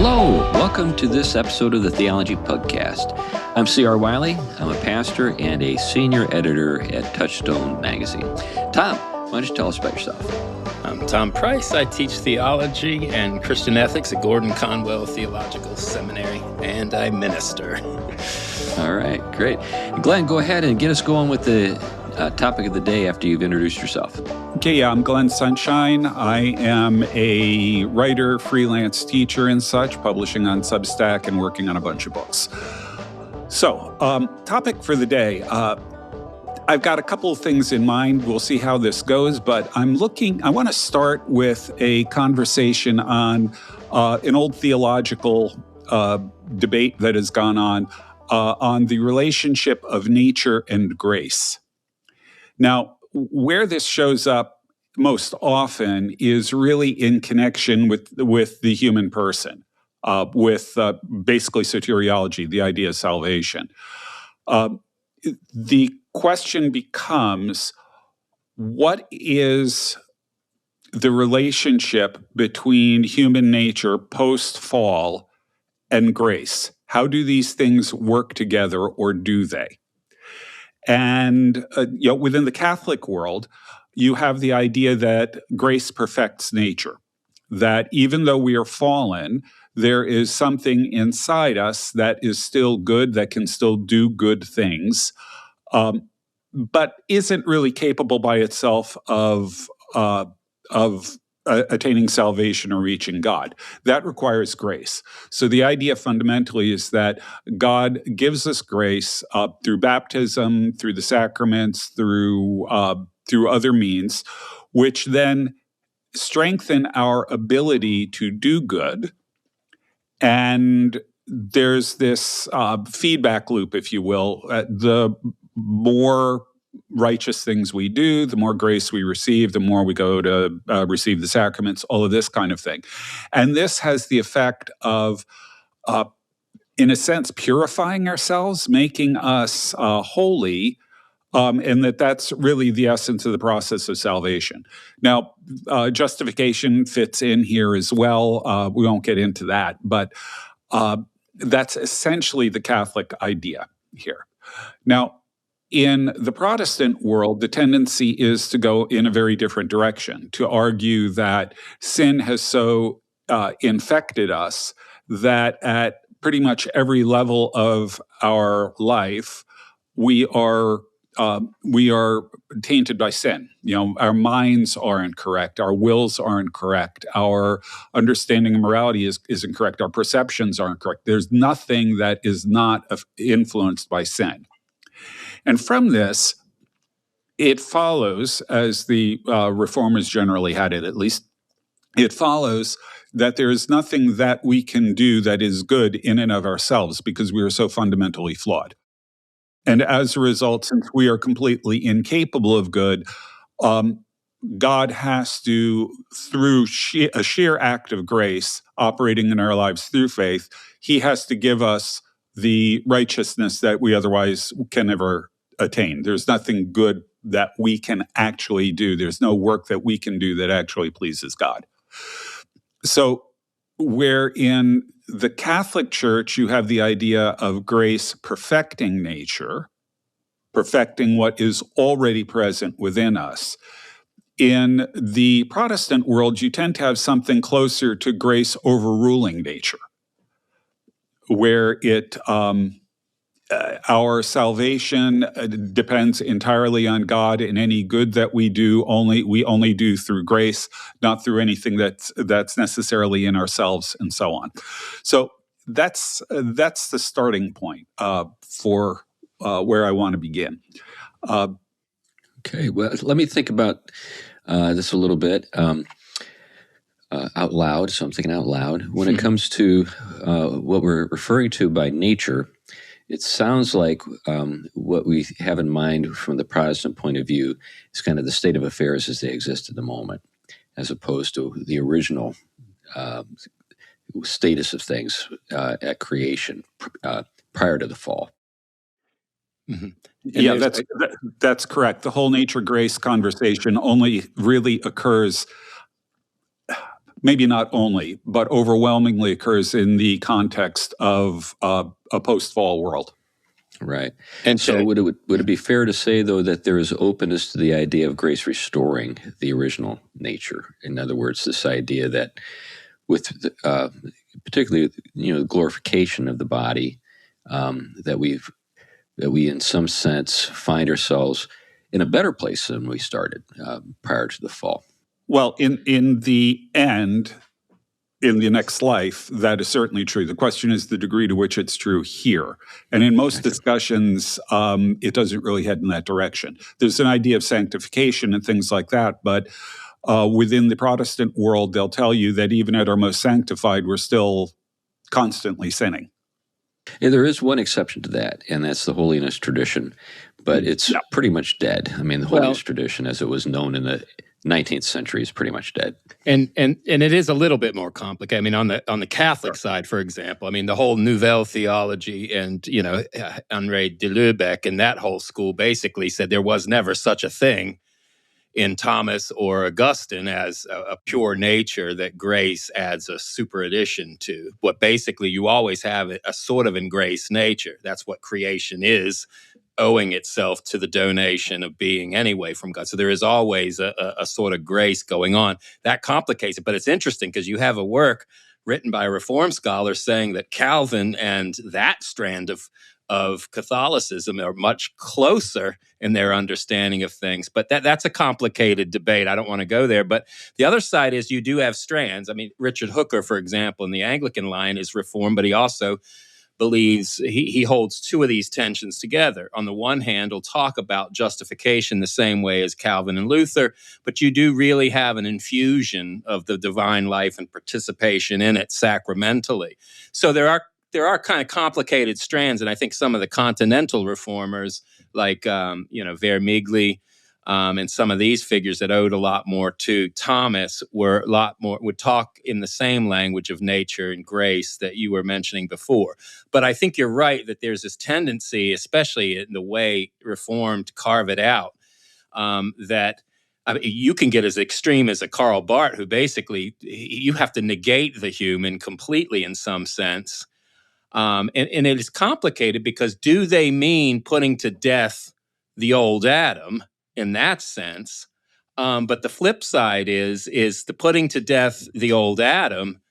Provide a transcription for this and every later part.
Hello, welcome to this episode of the Theology Pugcast. I'm C.R. Wiley. I'm a pastor and a senior editor at Touchstone Magazine. Tom, why don't you tell us about yourself? I'm Tom Price. I teach theology and Christian ethics at Gordon Conwell Theological Seminary, and I minister. All right, great. Glenn, go ahead and get us going with the topic of the day after you've introduced yourself. Okay, I'm Glenn Sunshine. I am a writer, freelance teacher and such, publishing on Substack and working on a bunch of books. So, topic for the day. I've got a couple of things in mind. We'll see how this goes, but I want to start with a conversation on an old theological debate that has gone on the relationship of nature and grace. Now, where this shows up most often is really in connection with the human person, with basically soteriology, the idea of salvation. The question becomes, what is the relationship between human nature post-fall and grace? How do these things work together, or do they? And within the Catholic world, you have the idea that grace perfects nature, that even though we are fallen, there is something inside us that is still good, that can still do good things, but isn't really capable by itself of attaining salvation or reaching God. That requires grace. So the idea fundamentally is that God gives us grace through baptism, through the sacraments, through other means, which then strengthen our ability to do good. And there's this feedback loop, if you will. The more righteous things we do, the more grace we receive, the more we go to receive the sacraments, all of this kind of thing. And this has the effect of, in a sense, purifying ourselves, making us holy, and that's really the essence of the process of salvation. Now, justification fits in here as well. We won't get into that, but that's essentially the Catholic idea here. Now, in the Protestant world, the tendency is to go in a very different direction, to argue that sin has so infected us that at pretty much every level of our life, we are tainted by sin. Our minds aren't correct, our wills aren't correct, our understanding of morality is incorrect, our perceptions aren't correct. There's nothing that is not influenced by sin. And from this, it follows, as the reformers generally had it at least, it follows that there is nothing that we can do that is good in and of ourselves because we are so fundamentally flawed. And as a result, since we are completely incapable of good, God has to, through a sheer act of grace operating in our lives through faith, he has to give us the righteousness that we otherwise can never attain. There's nothing good that we can actually do. There's no work that we can do that actually pleases God. So where in the Catholic Church you have the idea of grace perfecting nature, perfecting what is already present within us, in the Protestant world you tend to have something closer to grace overruling nature, where our salvation depends entirely on God, and any good that we do we only do through grace, not through anything that's necessarily in ourselves, and so on. So that's the starting point for where I want to begin. Okay, well, let me think about this a little bit out loud. So I'm thinking out loud. When it comes to what we're referring to by nature, it sounds like what we have in mind from the Protestant point of view is kind of the state of affairs as they exist at the moment, as opposed to the original status of things at creation prior to the fall. Mm-hmm. Yeah, that's correct. The whole nature grace conversation only really occurs maybe not only, but overwhelmingly occurs in the context of a post-fall world. Right. And so would it be fair to say, though, that there is openness to the idea of grace restoring the original nature? In other words, this idea that with particularly, the glorification of the body, that we in some sense find ourselves in a better place than we started prior to the fall. Well, in the end, in the next life, that is certainly true. The question is the degree to which it's true here. And in most discussions, it doesn't really head in that direction. There's an idea of sanctification and things like that, but within the Protestant world, they'll tell you that even at our most sanctified, we're still constantly sinning. Yeah, there is one exception to that, and that's the holiness tradition, but it's pretty much dead. I mean, the holiness tradition, as it was known in the 19th century, is pretty much dead. And it is a little bit more complicated. I mean, on the Catholic side, for example, I mean, the whole Nouvelle theology and, Henri de Lubeck and that whole school basically said there was never such a thing in Thomas or Augustine as a pure nature that grace adds a super addition to. But basically, you always have a sort of engraced nature. That's what creation is, owing itself to the donation of being anyway from God. So there is always a sort of grace going on. That complicates it, but it's interesting because you have a work written by a Reformed scholar saying that Calvin and that strand of Catholicism are much closer in their understanding of things. But that's a complicated debate. I don't want to go there. But the other side is you do have strands. I mean, Richard Hooker, for example, in the Anglican line is Reformed, but he also believes he holds two of these tensions together. On the one hand, he'll talk about justification the same way as Calvin and Luther, but you do really have an infusion of the divine life and participation in it sacramentally. So there are kind of complicated strands, and I think some of the continental reformers, like Vermigli, and some of these figures that owed a lot more to Thomas would talk in the same language of nature and grace that you were mentioning before. But I think you're right that there's this tendency, especially in the way Reformed carve it out, that you can get as extreme as a Karl Barth, who basically you have to negate the human completely in some sense. And it is complicated because do they mean putting to death the old Adam in that sense? But the flip side is the putting to death the old Adam,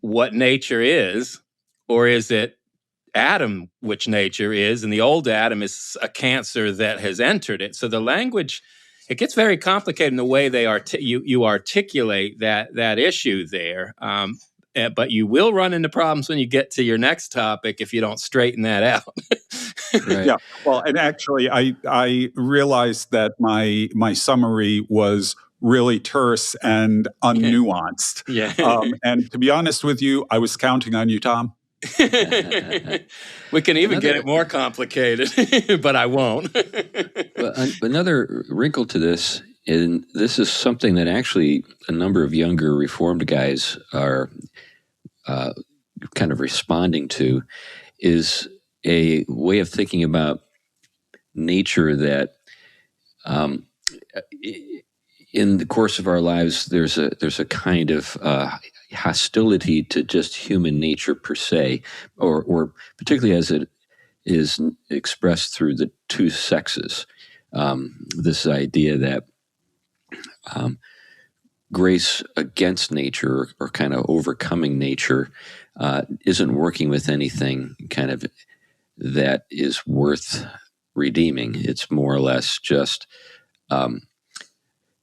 what nature is, or is it Adam which nature is, and the old Adam is a cancer that has entered it? So the language, it gets very complicated in the way they you articulate that issue there. But you will run into problems when you get to your next topic if you don't straighten that out. Right. Yeah. Well, and actually, I realized that my summary was really terse and unnuanced. Yeah. And to be honest with you, I was counting on you, Tom. We can even get it more complicated, but I won't. Well, another wrinkle to this, and this is something that actually a number of younger Reformed guys are kind of responding to, is a way of thinking about nature that in the course of our lives, there's a kind of hostility to just human nature per se, or particularly as it is expressed through the two sexes. This idea that grace against nature, or kind of overcoming nature, isn't working with anything kind of that is worth redeeming. It's more or less just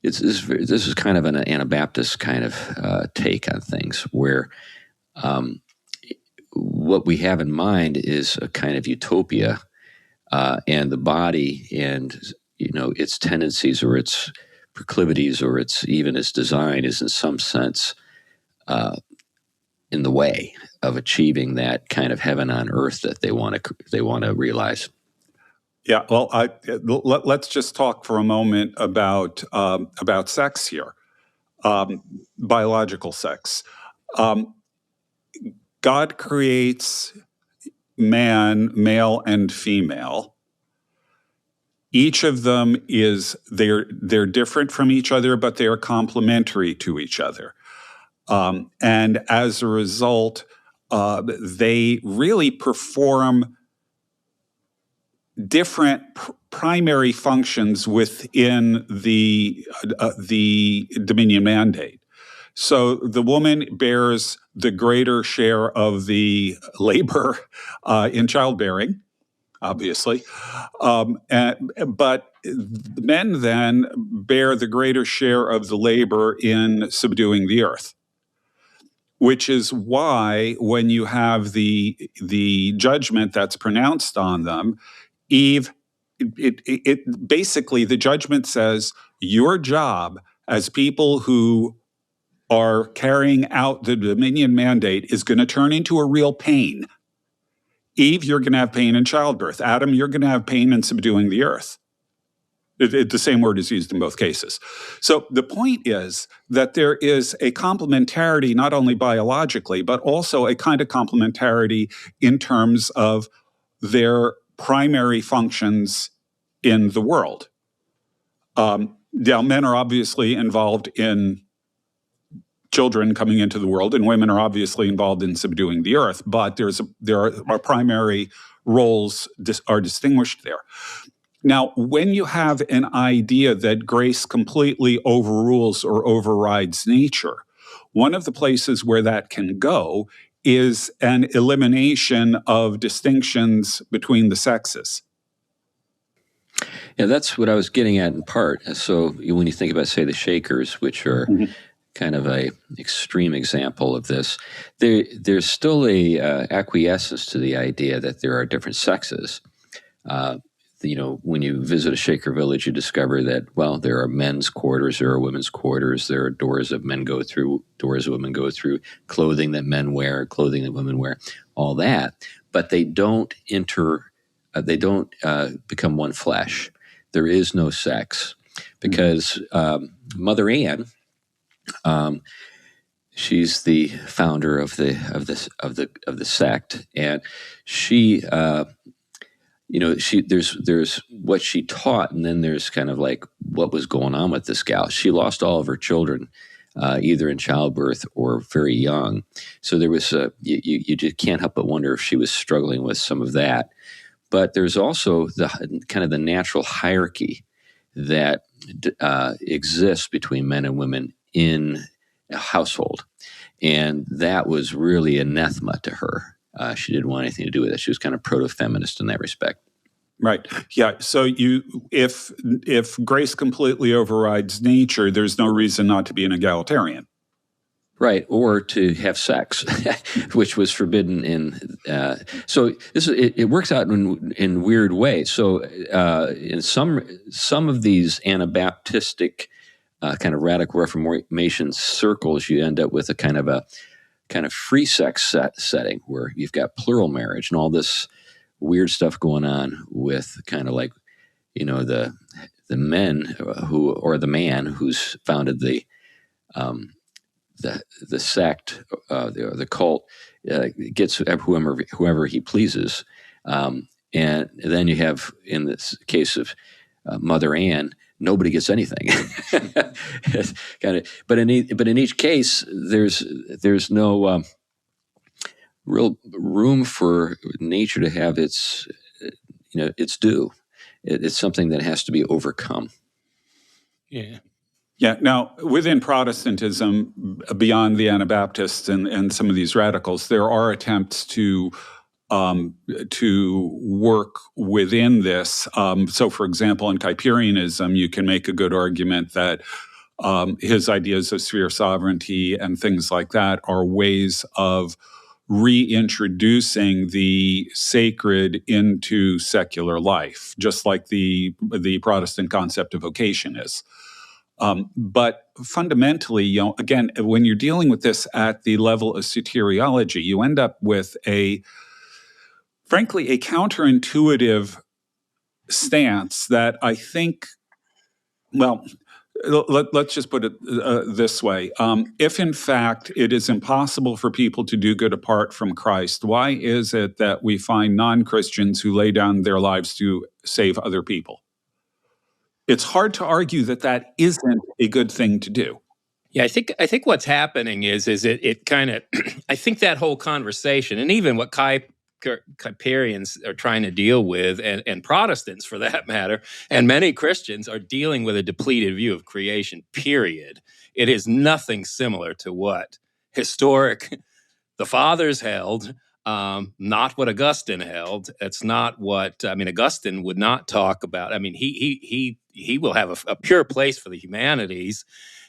this is kind of an Anabaptist kind of take on things, where what we have in mind is a kind of utopia, and the body and its tendencies or its proclivities or its design is in some sense in the way of achieving that kind of heaven on earth that they want to realize. Yeah, well, let's just talk for a moment about sex here, biological sex. God creates man, male and female. Each of them they're different from each other, but they are complementary to each other. And as a result, they really perform different primary functions within the dominion mandate. So the woman bears the greater share of the labor in childbearing, obviously, but men then bear the greater share of the labor in subduing the earth. Which is why when you have the judgment that's pronounced on them, Eve, it basically the judgment says your job as people who are carrying out the dominion mandate is going to turn into a real pain. Eve, you're going to have pain in childbirth. Adam, you're going to have pain in subduing the earth. The same word is used in both cases. So the point is that there is a complementarity, not only biologically, but also a kind of complementarity in terms of their primary functions in the world. Now, men are obviously involved in children coming into the world, and women are obviously involved in subduing the earth, but there are primary roles are distinguished there. Now, when you have an idea that grace completely overrules or overrides nature, one of the places where that can go is an elimination of distinctions between the sexes. Yeah, that's what I was getting at in part. So when you think about, say, the Shakers, which are kind of a extreme example of this, there's still a acquiescence to the idea that there are different sexes. When you visit a Shaker village, you discover that, well, there are men's quarters, there are women's quarters, there are doors that men go through, doors that women go through, clothing that men wear, clothing that women wear, all that. But they don't become one flesh. There is no sex because Mother Ann, she's the founder of the sect, and she. There's what she taught, and then there's kind of like what was going on with this gal. She lost all of her children, either in childbirth or very young. So there was you just can't help but wonder if she was struggling with some of that. But there's also the kind of the natural hierarchy that exists between men and women in a household, and that was really anathema to her. She didn't want anything to do with it. She was kind of proto-feminist in that respect. Right. Yeah. So if grace completely overrides nature, there's no reason not to be an egalitarian. Right, or to have sex, which was forbidden in. So it works out in weird ways. So in some of these Anabaptistic kind of radical Reformation circles, you end up with a kind of free sex setting where you've got plural marriage and all this weird stuff going on with kind of like, the men or the man who's founded the sect, the cult, gets whoever he pleases, and then you have, in this case of Mother Ann, nobody gets anything. But in each case, there's no real room for nature to have its due. It's something that has to be overcome. Yeah. Yeah. Now, within Protestantism, beyond the Anabaptists and some of these radicals, there are attempts to work within this. So, for example, in Kuyperianism, you can make a good argument that his ideas of sphere sovereignty and things like that are ways of reintroducing the sacred into secular life, just like the Protestant concept of vocation is. But fundamentally, again, when you're dealing with this at the level of soteriology, you end up with frankly, a counterintuitive stance that I think, well, let's just put it this way. If in fact it is impossible for people to do good apart from Christ, why is it that we find non-Christians who lay down their lives to save other people? It's hard to argue that isn't a good thing to do. Yeah, I think what's happening is it kind of I think that whole conversation, and even what Kuyperians are trying to deal with, and Protestants for that matter, and many Christians are dealing with a depleted view of creation, period. It is nothing similar to what historic the fathers held, not what Augustine held. It's not what Augustine would not talk about. I mean, he will have a pure place for the humanities,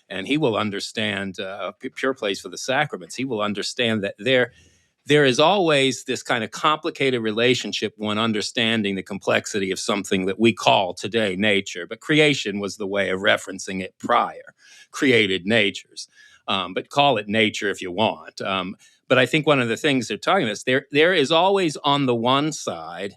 and he will understand a pure place for the sacraments. He will understand that there is always this kind of complicated relationship when understanding the complexity of something that we call today nature, but creation was the way of referencing it prior, created natures. But call it nature if you want. But I think one of the things they're talking about is there is always on the one side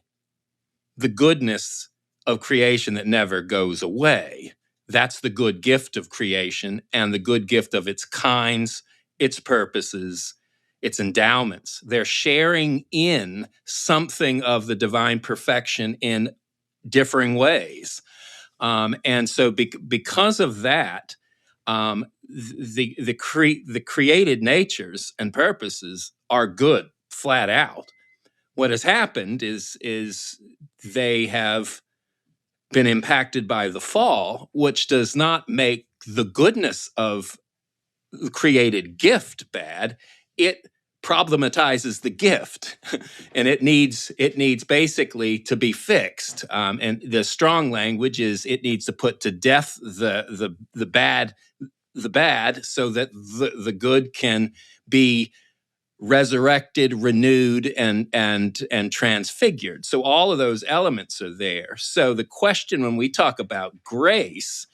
the goodness of creation that never goes away. That's the good gift of creation and the good gift of its kinds, its purposes, its endowments. They're sharing in something of the divine perfection in differing ways. And so because of that, the created natures and purposes are good, flat out. What has happened is they have been impacted by the fall, which does not make the goodness of the created gift bad. It problematizes the gift, and it needs basically to be fixed. And the strong language is it needs to put to death the bad, so that the good can be resurrected, renewed, and transfigured. So all of those elements are there. So the question when we talk about grace,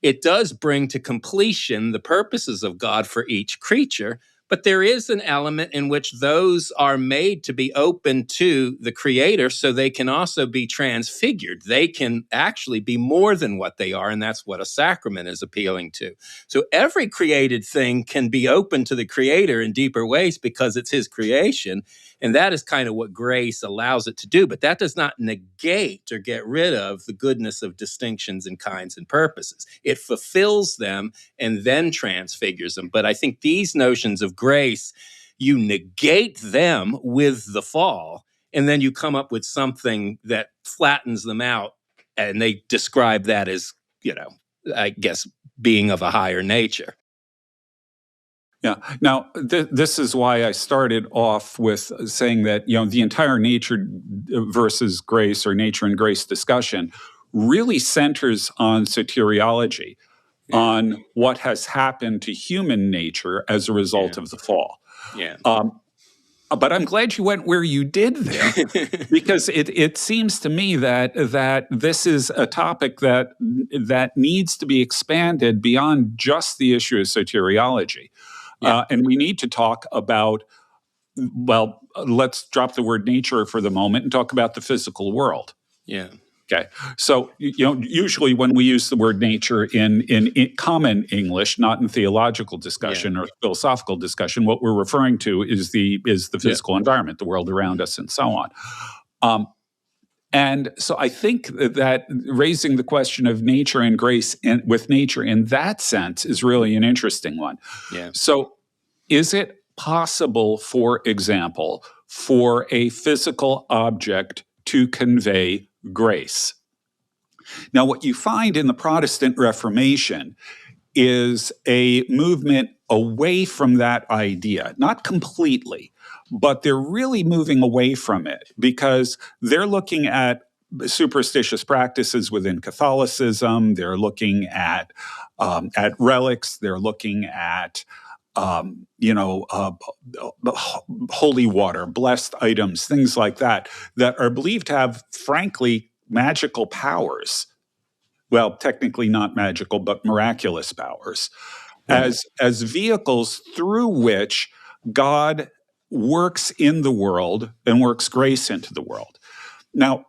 it does bring to completion the purposes of God for each creature, but there is an element in which those are made to be open to the Creator so they can also be transfigured. They can actually be more than what they are, and that's what a sacrament is appealing to. So every created thing can be open to the Creator in deeper ways because it's His creation, and that is kind of what grace allows it to do. But that does not negate or get rid of the goodness of distinctions and kinds and purposes. It fulfills them and then transfigures them. But I think these notions of grace, you negate them with the fall, and then you come up with something that flattens them out, and they describe that as, I guess, being of a higher nature. Yeah. Now, this is why I started off with saying that, the entire nature versus grace or nature and grace discussion really centers on soteriology, on what has happened to human nature as a result of the fall. Yeah. But I'm glad you went where you did there, because it seems to me that this is a topic that needs to be expanded beyond just the issue of soteriology. Yeah. And we need to talk about, well, let's drop the word nature for the moment and talk about the physical world. Yeah. Okay. So, usually when we use the word nature in common English, not in theological discussion or philosophical discussion, what we're referring to is the physical environment, the world around us, and so on. And so I think that raising the question of nature and grace with nature in that sense is really an interesting one. Yeah. So is it possible, for example, for a physical object to convey grace? Now, what you find in the Protestant Reformation is a movement away from that idea, not completely, but they're really moving away from it because they're looking at superstitious practices within Catholicism. They're looking at relics. They're looking at holy water, blessed items, things like that are believed to have, frankly, magical powers. Well, technically not magical, but miraculous powers, as vehicles through which God works in the world and works grace into the world. Now,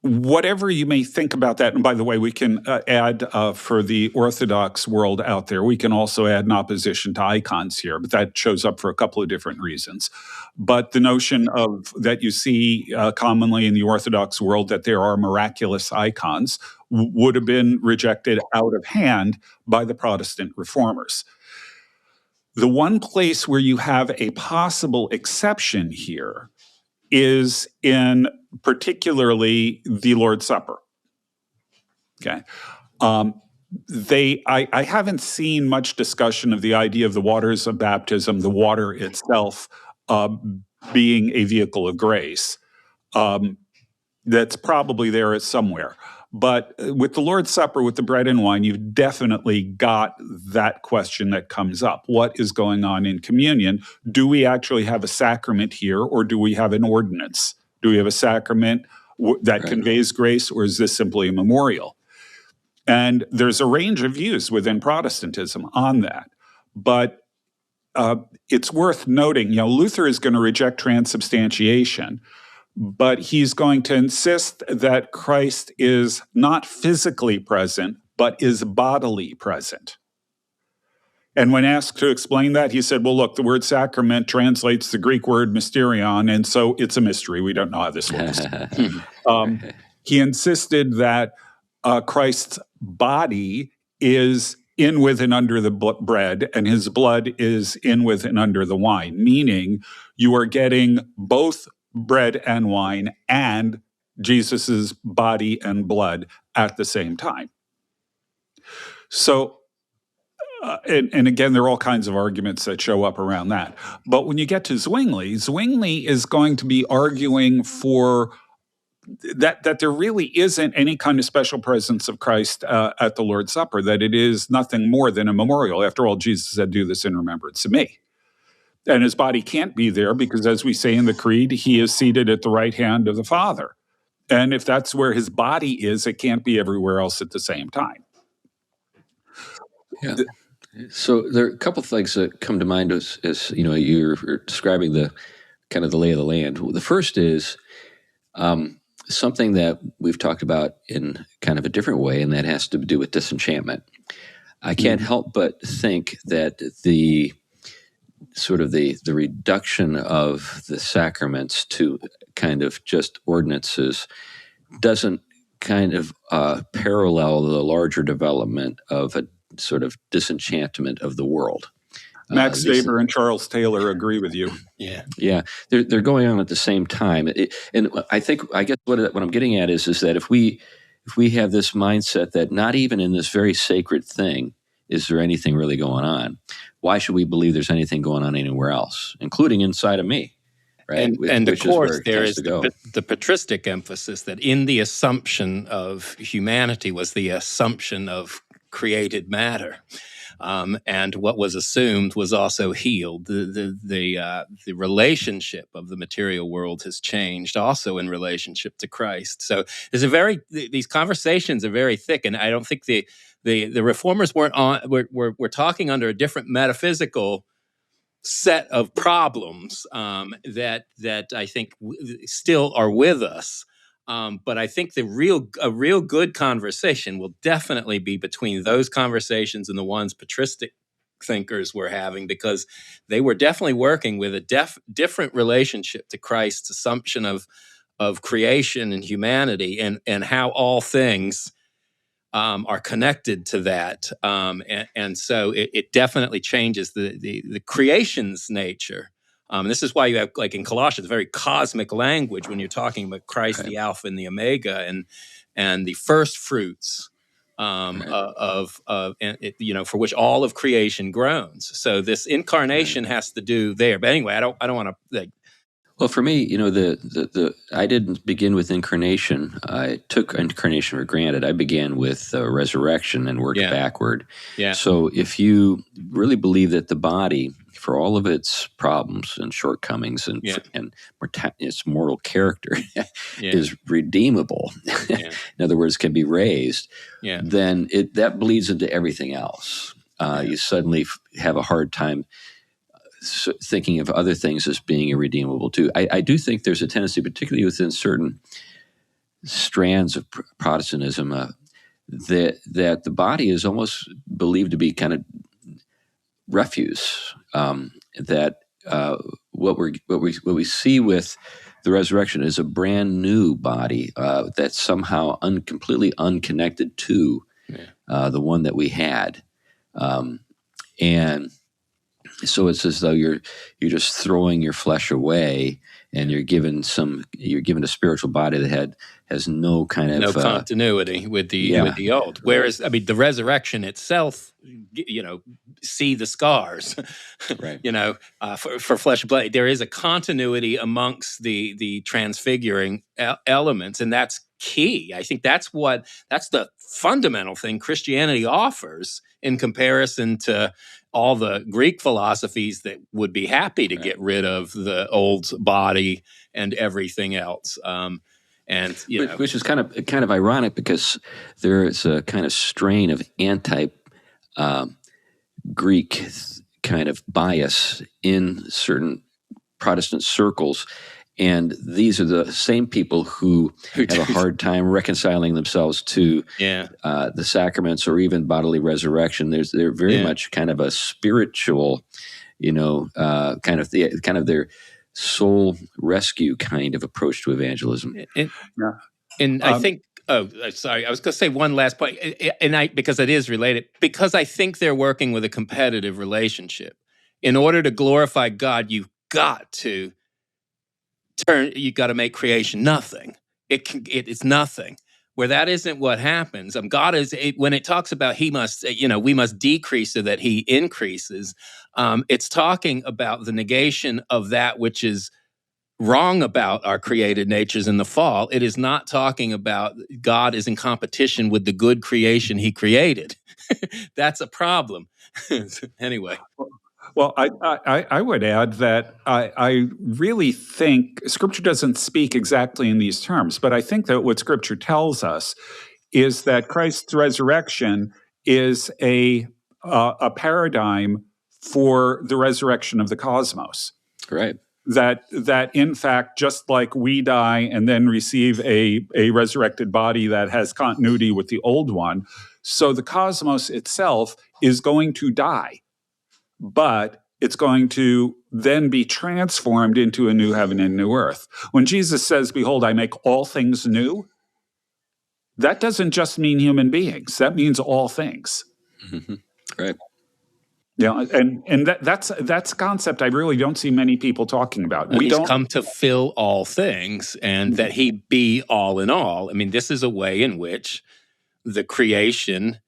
whatever you may think about that, and by the way, we can add for the Orthodox world out there, we can also add an opposition to icons here, but that shows up for a couple of different reasons. But the notion of that you see commonly in the Orthodox world that there are miraculous icons would have been rejected out of hand by the Protestant reformers. The one place where you have a possible exception here is in particularly the Lord's Supper. Okay. I haven't seen much discussion of the idea of the waters of baptism, the water itself being a vehicle of grace. That's probably there somewhere. But with the Lord's Supper, with the bread and wine, you've definitely got that question that comes up. What is going on in communion? Do we actually have a sacrament here, or do we have an ordinance? Do we have a sacrament that conveys grace, or is this simply a memorial? And there's a range of views within Protestantism on that. But it's worth noting, Luther is going to reject transubstantiation, but he's going to insist that Christ is not physically present, but is bodily present. And when asked to explain that, he said, well, look, the word sacrament translates the Greek word mysterion, and so it's a mystery. We don't know how this works. He insisted that Christ's body is in with and under the bread, and his blood is in with and under the wine, meaning you are getting both bread and wine and Jesus's body and blood at the same time. So, and again, there are all kinds of arguments that show up around that. But when you get to Zwingli is going to be arguing for that there really isn't any kind of special presence of Christ at the Lord's Supper, that it is nothing more than a memorial. After all, Jesus said, do this in remembrance of me. And his body can't be there because, as we say in the Creed, he is seated at the right hand of the Father. And if that's where his body is, it can't be everywhere else at the same time. Yeah. So there are a couple of things that come to mind as you're describing the kind of the lay of the land. The first is something that we've talked about in kind of a different way, and that has to do with disenchantment. I can't help but think that the reduction of the sacraments to kind of just ordinances doesn't kind of parallel the larger development of a sort of disenchantment of the world. Max Weber and Charles Taylor agree with you. Yeah, they're going on at the same time, and I guess what I'm getting at is that if we have this mindset that not even in this very sacred thing is there anything really going on, why should we believe there's anything going on anywhere else, including inside of me? Right? And of course, there is the patristic emphasis that in the assumption of humanity was the assumption of created matter. And what was assumed was also healed. The relationship of the material world has changed also in relationship to Christ. So there's these conversations are very thick, and I don't think the reformers weren't were talking under a different metaphysical set of problems that I think still are with us. But I think a real good conversation will definitely be between those conversations and the ones patristic thinkers were having, because they were definitely working with a different relationship to Christ's assumption of creation and humanity, and how all things are connected to that. And so it definitely changes the creation's nature. This is why you have, like in Colossians, very cosmic language when you're talking about Christ, the Alpha and the Omega, and the first fruits for which all of creation groans. So this incarnation has to do there. But anyway, I don't want to. Well, for me, I didn't begin with incarnation. I took incarnation for granted. I began with resurrection and worked backward. Yeah. So if you really believe that the body, for all of its problems and shortcomings and its mortal character, is redeemable, in other words, can be raised, then that bleeds into everything else. You suddenly have a hard time thinking of other things as being irredeemable too. I do think there's a tendency, particularly within certain strands of Protestantism, that the body is almost believed to be kind of refuse. That what we see with the resurrection is a brand new body that's somehow completely unconnected to the one that we had, and so it's as though you're just throwing your flesh away, and you're given a spiritual body that has no kind of no continuity with the old. Whereas, I mean, the resurrection itself, see the scars, right? For flesh and blood, there is a continuity amongst the transfiguring elements, and that's key. I think that's the fundamental thing Christianity offers in comparison to all the Greek philosophies that would be happy to get rid of the old body and everything else. Which is kind of ironic, because there is a kind of strain of anti-Greek kind of bias in certain Protestant circles. And these are the same people who have a hard time reconciling themselves to the sacraments or even bodily resurrection. They're very much kind of a spiritual, kind of their soul rescue kind of approach to evangelism. And I think. Oh, sorry. I was going to say one last point, because it is related. Because I think they're working with a competitive relationship. In order to glorify God, you've got to make creation nothing. It's nothing. Where that isn't what happens. God is, when it talks about we must decrease so that He increases. It's talking about the negation of that which is wrong about our created natures in the fall. It is not talking about God is in competition with the good creation He created. That's a problem. Anyway. Well, I would add that I really think Scripture doesn't speak exactly in these terms, but I think that what Scripture tells us is that Christ's resurrection is a paradigm for the resurrection of the cosmos. Right. That in fact, just like we die and then receive a resurrected body that has continuity with the old one, so the cosmos itself is going to die. But it's going to then be transformed into a new heaven and new earth. When Jesus says, "Behold, I make all things new," that doesn't just mean human beings. That means all things. Mm-hmm. Right. And that's a concept I really don't see many people talking about. He's come to fill all things, and that He be all in all. I mean, this is a way in which the creation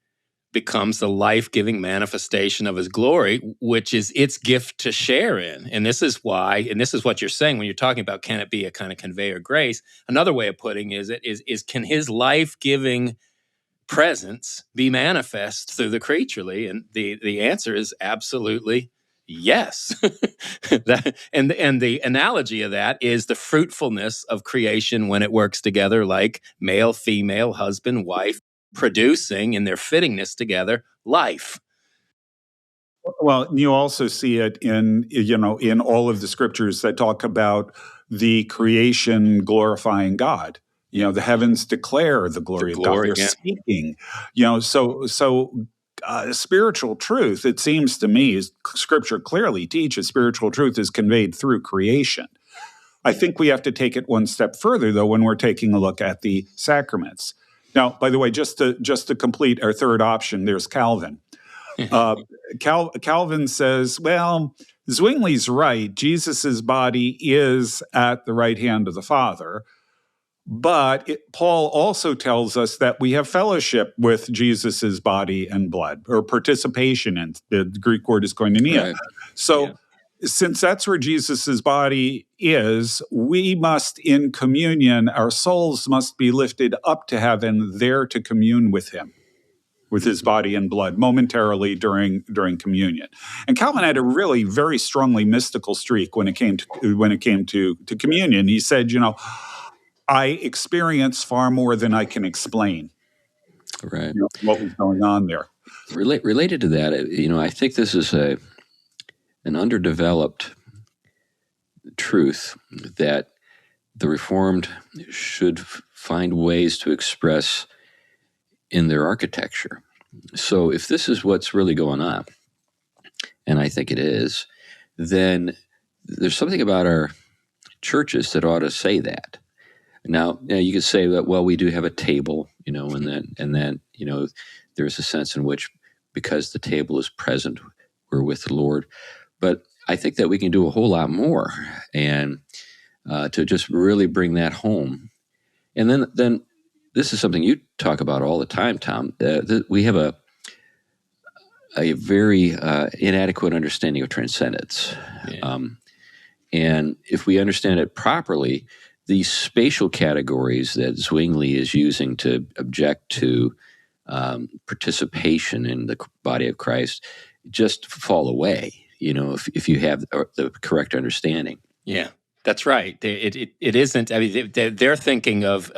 becomes the life-giving manifestation of His glory, which is its gift to share in. And this is why, and this is what you're saying when you're talking about, can it be a kind of conveyor grace? Another way of putting is can His life-giving presence be manifest through the creaturely? And the answer is absolutely yes. And the analogy of that is the fruitfulness of creation when it works together, like male, female, husband, wife, producing in their fittingness together life. Well, you also see it in all of the scriptures that talk about the creation glorifying God. The heavens declare the glory of God. They're speaking. Spiritual truth, it seems to me, Scripture clearly teaches spiritual truth is conveyed through creation. I think we have to take it one step further, though, when we're taking a look at the sacraments. Now, by the way, just to complete our third option, there's Calvin. Calvin says, well, Zwingli's right. Jesus's body is at the right hand of the Father. But Paul also tells us that we have fellowship with Jesus's body and blood, or participation in. The Greek word is koinonia. Right. So since that's where Jesus's body is, we must, in communion, our souls must be lifted up to heaven, there to commune with Him, with His body and blood, momentarily during communion. And Calvin had a really very strongly mystical streak when it came to communion. He said, I experience far more than I can explain. Right. What was going on there. Related to that, I think this is an underdeveloped truth that the Reformed should find ways to express in their architecture. So if this is what's really going on, and I think it is, then there's something about our churches that ought to say that. Now, you could say that, well, we do have a table, and then, there's a sense in which, because the table is present, we're with the Lord. But I think that we can do a whole lot more, and to just really bring that home. And then this is something you talk about all the time, Tom. We have a very inadequate understanding of transcendence. Yeah. And if we understand it properly, these spatial categories that Zwingli is using to object to participation in the body of Christ just fall away, if you have the correct understanding. Yeah, that's right. It isn't. I mean, they're thinking of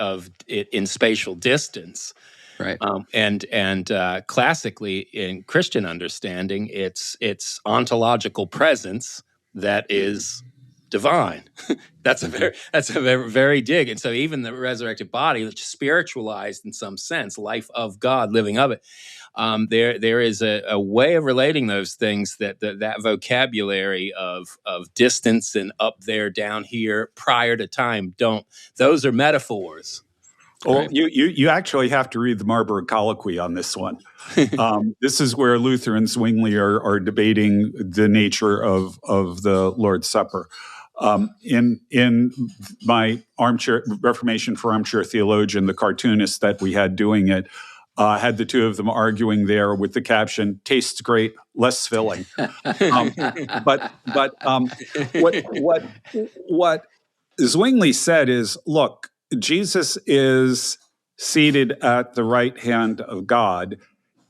it in spatial distance. Right. And classically in Christian understanding, it's ontological presence that is divine. That's a very dig. And so even the resurrected body, which is spiritualized in some sense, life of God, living of it, there is a way of relating those things that vocabulary of distance and up there, down here, prior to time don't. Those are metaphors. Well, right. You actually have to read the Marburg Colloquy on this one. This is where Luther and Zwingli are debating the nature of the Lord's Supper. In my armchair Reformation for Armchair Theologian, the cartoonist that we had doing it, had the two of them arguing there with the caption, "Tastes great, less filling." But what Zwingli said is, look, Jesus is seated at the right hand of God.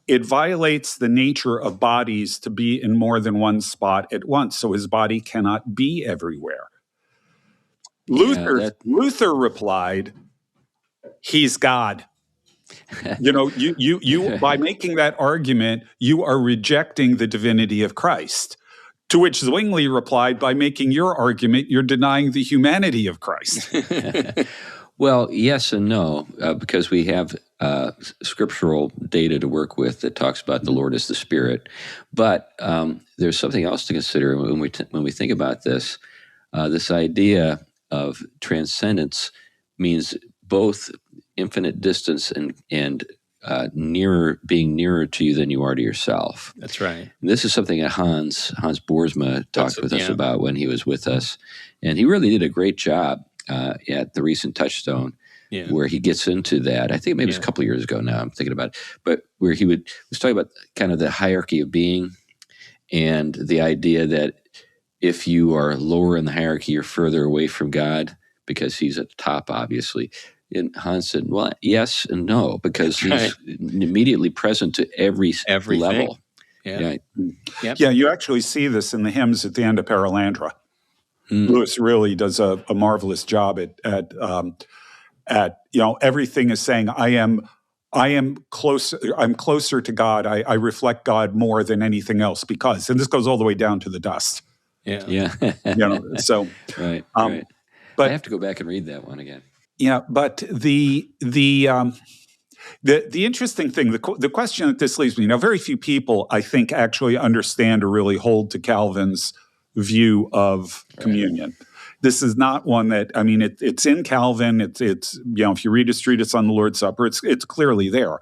It violates the nature of bodies to be in more than one spot at once, so his body cannot be everywhere. Luther replied, "He's God." You by making that argument, you are rejecting the divinity of Christ. To which Zwingli replied, by making your argument, you're denying the humanity of Christ. Well, yes and no, because we have scriptural data to work with that talks about the Lord as the Spirit. But there's something else to consider when we think about this. This idea of transcendence means both infinite distance and being nearer to you than you are to yourself. That's right. And this is something that Hans Boersma talked with us about when he was with us, and he really did a great job at the recent Touchstone, where he gets into that. I think maybe it's a couple of years ago now, I'm thinking about it, but where he was talking about kind of the hierarchy of being and the idea that if you are lower in the hierarchy, you're further away from God because he's at the top, obviously. And Hans said, well, yes and no, because he's immediately present to every level. Yeah. Yep. Yeah, you actually see this in the hymns at the end of Paralandra. Lewis really does a marvelous job at everything is saying, I am closer. I'm closer to God. I reflect God more than anything else because, and this goes all the way down to the dust. Yeah. So right. But I have to go back and read that one again. Yeah, but the interesting thing, the question that this leaves me, now very few people, I think, actually understand or really hold to Calvin's view of communion. This is not one that, I mean, it's in Calvin. It's if you read his treatise on the Lord's Supper, it's clearly there.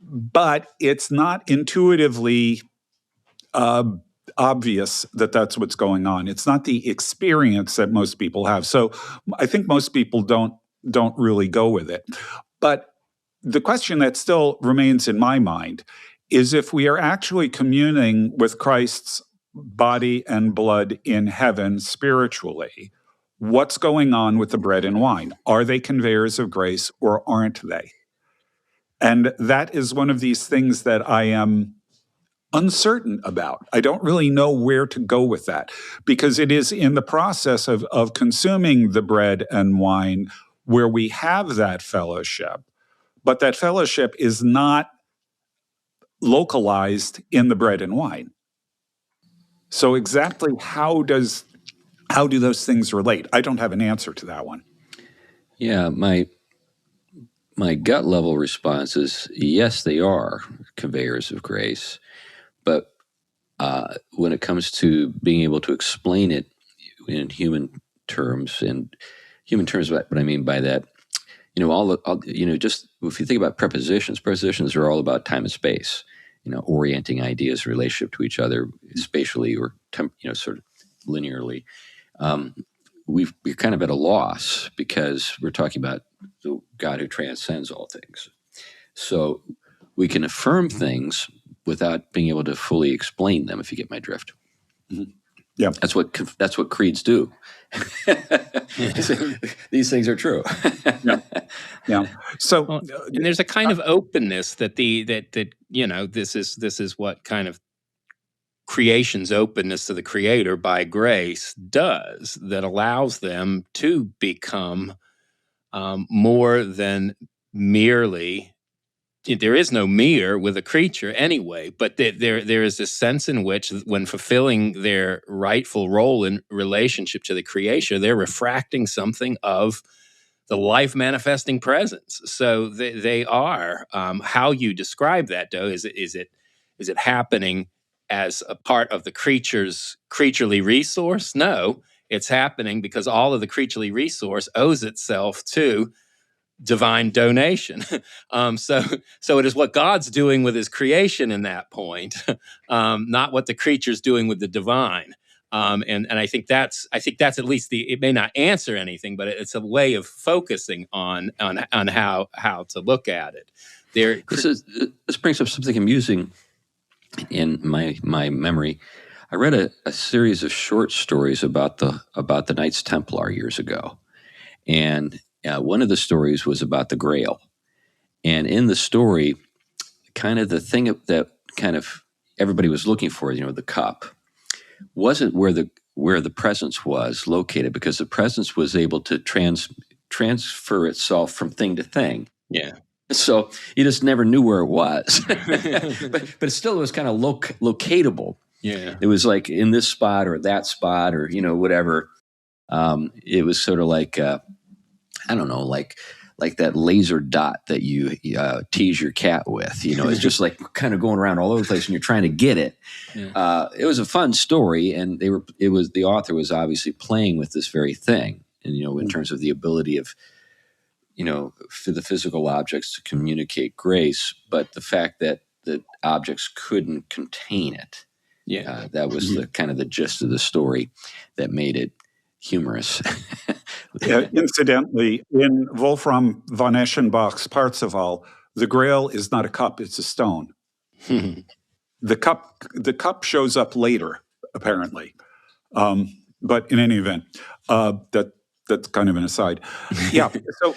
But it's not intuitively obvious that that's what's going on. It's not the experience that most people have. So I think most people don't really go with it. But the question that still remains in my mind is if we are actually communing with Christ's body and blood in heaven spiritually, what's going on with the bread and wine? Are they conveyors of grace or aren't they? And that is one of these things that I am uncertain about. I don't really know where to go with that because it is in the process of consuming the bread and wine where we have that fellowship, but that fellowship is not localized in the bread and wine. So exactly how does How do those things relate? I don't have an answer to that one. Yeah, my gut level response is yes, they are conveyors of grace, but when it comes to being able to explain it in human terms, what I mean by that, just if you think about prepositions are all about time and space, orienting ideas in relationship to each other spatially or sort of linearly. We're kind of at a loss because we're talking about the God who transcends all things. So we can affirm things without being able to fully explain them, if you get my drift. Mm-hmm. Yeah, that's what creeds do. These things are true. Yeah. So, and there's a kind of openness that this is what kind of creation's openness to the Creator by grace does, that allows them to become more than merely. There is no mere with a creature anyway, but there is a sense in which, when fulfilling their rightful role in relationship to the Creator, they're refracting something of the life manifesting presence. So they are. How you describe that, though, is it happening as a part of the creature's creaturely resource? No, it's happening because all of the creaturely resource owes itself to divine donation. So it is what God's doing with his creation in that point, not what the creature's doing with the divine. And I think that's at least it may not answer anything, but it's a way of focusing on how to look at it. This brings up something amusing in my memory. I read a series of short stories about the Knights Templar years ago, and one of the stories was about the Grail. And in the story, kind of the thing that kind of everybody was looking for, the cup, wasn't where the presence was located, because the presence was able to transfer itself from thing to thing. Yeah. So you just never knew where it was. but it still was kind of locatable. Yeah. It was like in this spot or that spot or, whatever. It was sort of like, I don't know, like that laser dot that you tease your cat with. It's just like kind of going around all over the place and you're trying to get it. Yeah. It was a fun story, and the author was obviously playing with this very thing, and in terms of the ability of for the physical objects to communicate grace, but the fact that the objects couldn't contain it. Yeah, that was the kind of the gist of the story that made it humorous. Incidentally, in Wolfram von Eschenbach's Parzival, the Grail is not a cup; it's a stone. The cup shows up later, apparently. But in any event, that's kind of an aside. Yeah. So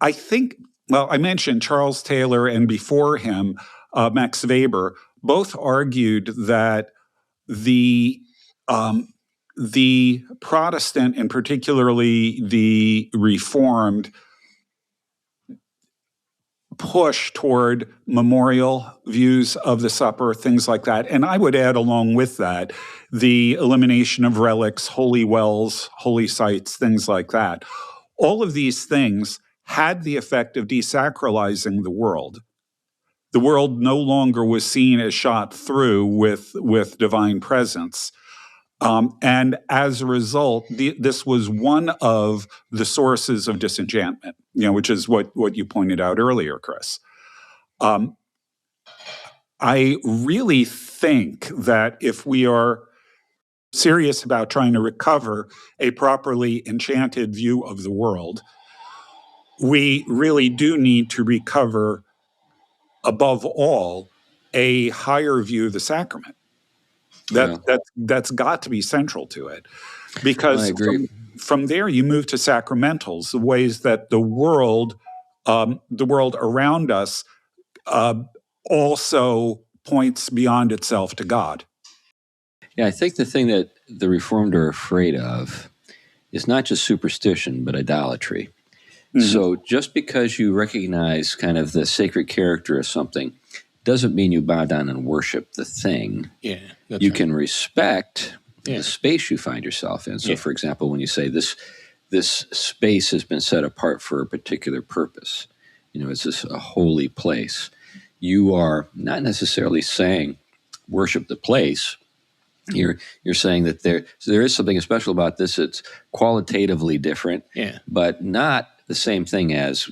I think. Well, I mentioned Charles Taylor, and before him, Max Weber, both argued that the Protestant, and particularly the Reformed, push toward memorial views of the supper, things like that. And I would add along with that the elimination of relics, holy wells, holy sites, things like that. All of these things had the effect of desacralizing the world. The world no longer was seen as shot through with divine presence. And as a result, this was one of the sources of disenchantment, which is what you pointed out earlier, Chris. I really think that if we are serious about trying to recover a properly enchanted view of the world, we really do need to recover, above all, a higher view of the sacrament. That's got to be central to it, because from there you move to sacramentals, the ways that the world around us also points beyond itself to God. Yeah, I think the thing that the Reformed are afraid of is not just superstition, but idolatry. Mm-hmm. So just because you recognize kind of the sacred character of something doesn't mean you bow down and worship the thing. Yeah, you can respect the space you find yourself in. So, Yeah. for example, when you say this space has been set apart for a particular purpose, it's just a holy place. You are not necessarily saying worship the place. You're saying that there is something special about this. It's qualitatively different, but not the same thing as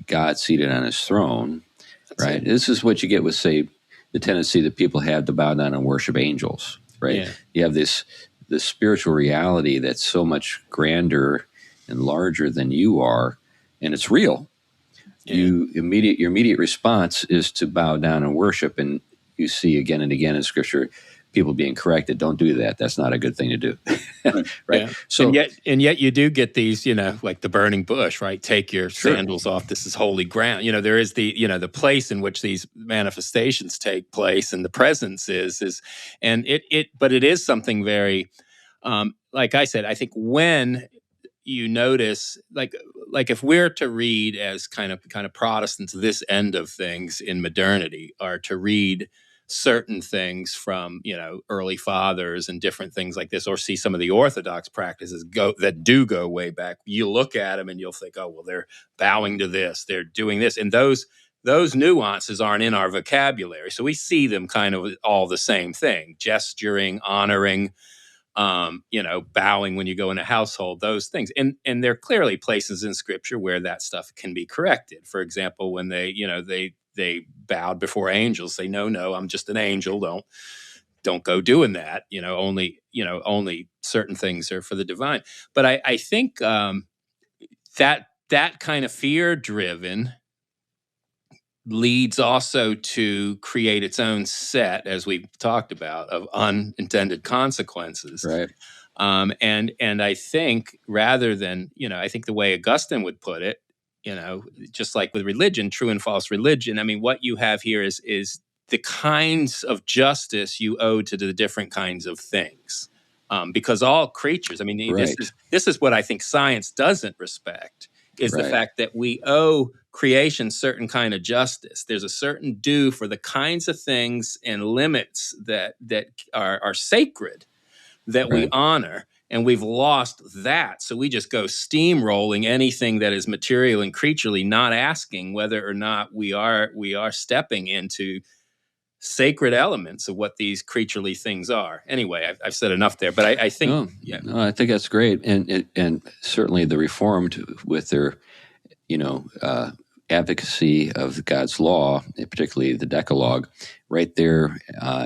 God seated on His throne. That's right. This is what you get with, say, the tendency that people have to bow down and worship angels. Right. Yeah. You have this spiritual reality that's so much grander and larger than you are, and it's real. Yeah. Your immediate response is to bow down and worship, and you see again and again in Scripture people being corrected. Don't do that. That's not a good thing to do. Right. Yeah. So, and yet you do get these, like the burning bush, right? Take your sandals off. This is holy ground. There is the place in which these manifestations take place, and the presence and but it is something very, like I said, I think when you notice, like if we're to read as kind of Protestants, this end of things in modernity, are to read certain things from early fathers and different things like this, or see some of the Orthodox practices that do go way back. You look at them and you'll think, oh well, they're bowing to this, they're doing this, and those nuances aren't in our vocabulary, so we see them kind of all the same thing: gesturing, honoring, bowing when you go in a household, those things. And there are clearly places in Scripture where that stuff can be corrected. For example, when they bowed before angels, say, no, I'm just an angel. Don't go doing that. Only certain things are for the divine. But I think that kind of fear-driven leads also to create its own set, as we've talked about, of unintended consequences. Right. And I think rather than, I think the way Augustine would put it, just like with religion, true and false religion, I mean, what you have here is the kinds of justice you owe to the different kinds of things. Because all creatures, I mean, right. this is what I think science doesn't respect, is the fact that we owe creation certain kind of justice. There's a certain due for the kinds of things and limits that are sacred that we honor, and we've lost that. So we just go steamrolling anything that is material and creaturely, not asking whether or not we are stepping into sacred elements of what these creaturely things are. Anyway, I've said enough there, but I think, No, I think that's great, and certainly the Reformed with their, advocacy of God's law, particularly the Decalogue, right there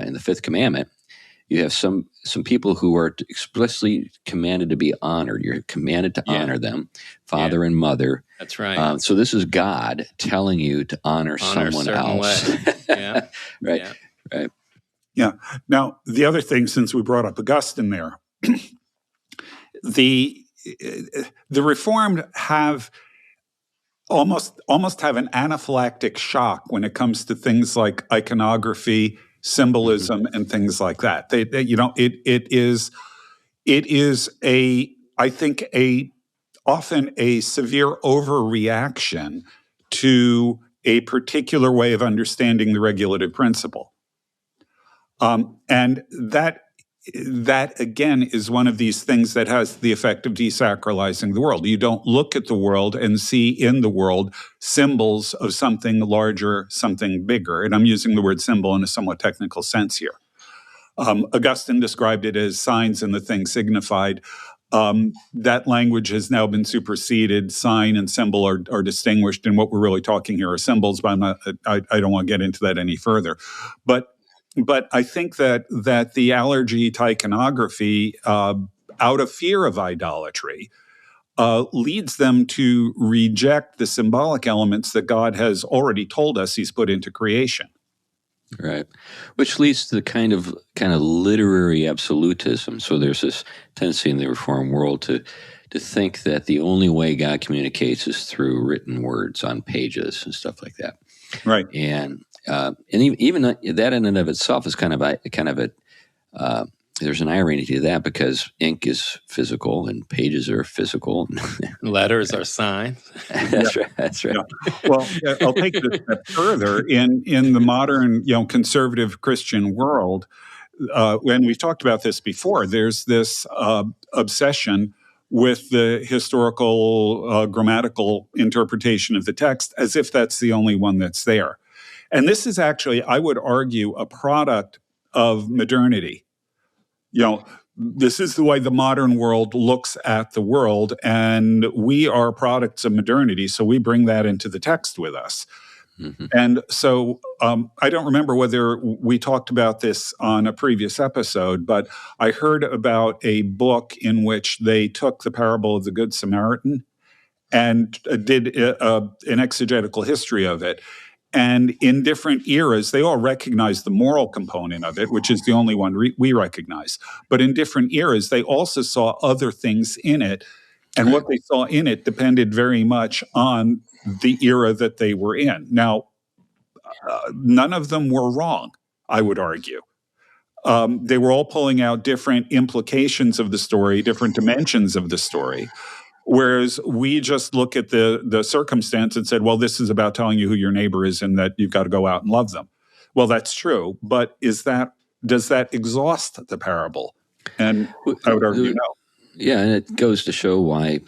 in the Fifth Commandment. You have some people who are explicitly commanded to be honored. You're commanded to honor them, father and mother. That's right. So this is God telling you to honor someone else. Yeah. Right. Yeah. Right. Yeah. Now, the other thing, since we brought up Augustine there, the Reformed have almost have an anaphylactic shock when it comes to things like iconography, symbolism, and things like that. It is I think often a severe overreaction to a particular way of understanding the regulative principle. And that again is one of these things that has the effect of desacralizing the world. You don't look at the world and see in the world symbols of something larger, something bigger. And I'm using the word symbol in a somewhat technical sense here. Augustine described it as signs and the thing signified. That language has now been superseded. Sign and symbol are distinguished, and what we're really talking here are symbols, but I don't want to get into that any further. But I think that the allergy to iconography, out of fear of idolatry, leads them to reject the symbolic elements that God has already told us He's put into creation. Right, which leads to the kind of literary absolutism. So there's this tendency in the Reformed world to think that the only way God communicates is through written words on pages and stuff like that. Right, and even that in and of itself is kind of a there's an irony to that, because ink is physical and pages are physical. Letters are signs. That's right. That's right. Yeah. Well, I'll take it a step further. In the modern, conservative Christian world, when we've talked about this before, there's this obsession with the historical, grammatical interpretation of the text as if that's the only one that's there. And this is actually, I would argue, a product of modernity. This is the way the modern world looks at the world, and we are products of modernity, so we bring that into the text with us. Mm-hmm. And so I don't remember whether we talked about this on a previous episode, but I heard about a book in which they took the parable of the Good Samaritan and did an exegetical history of it. And in different eras, they all recognize the moral component of it, which is the only one we recognize. But in different eras, they also saw other things in it. And what they saw in it depended very much on the era that they were in. Now, none of them were wrong, I would argue. They were all pulling out different implications of the story, different dimensions of the story. Whereas we just look at the circumstance and said, well, this is about telling you who your neighbor is and that you've got to go out and love them. Well, that's true. But does that exhaust the parable? And I would argue no. Yeah, and it goes to show why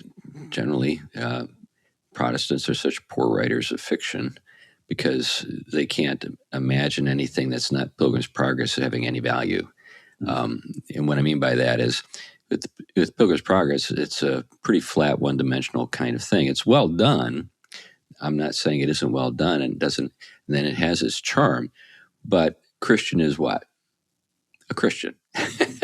generally Protestants are such poor writers of fiction, because they can't imagine anything that's not Pilgrim's Progress having any value. And what I mean by that is, with Pilgrim's Progress, it's a pretty flat, one-dimensional kind of thing. It's well done. I'm not saying it isn't well done, and then it has its charm. But Christian is what? A Christian.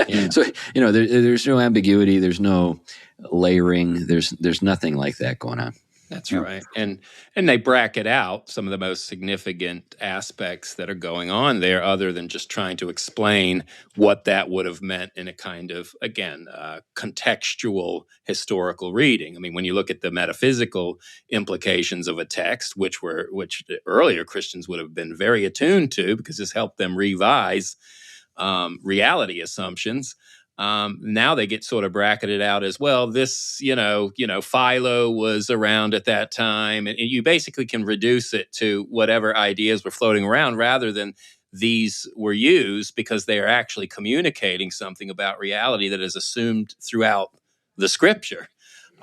Yeah. So there's no ambiguity. There's no layering. There's nothing like that going on. That's right. And they bracket out some of the most significant aspects that are going on there, other than just trying to explain what that would have meant in a kind of, again, contextual historical reading. I mean, when you look at the metaphysical implications of a text, which earlier Christians would have been very attuned to, because this helped them revise reality assumptions. Now they get sort of bracketed out as well. This, Philo was around at that time, and you basically can reduce it to whatever ideas were floating around, rather than these were used because they are actually communicating something about reality that is assumed throughout the Scripture.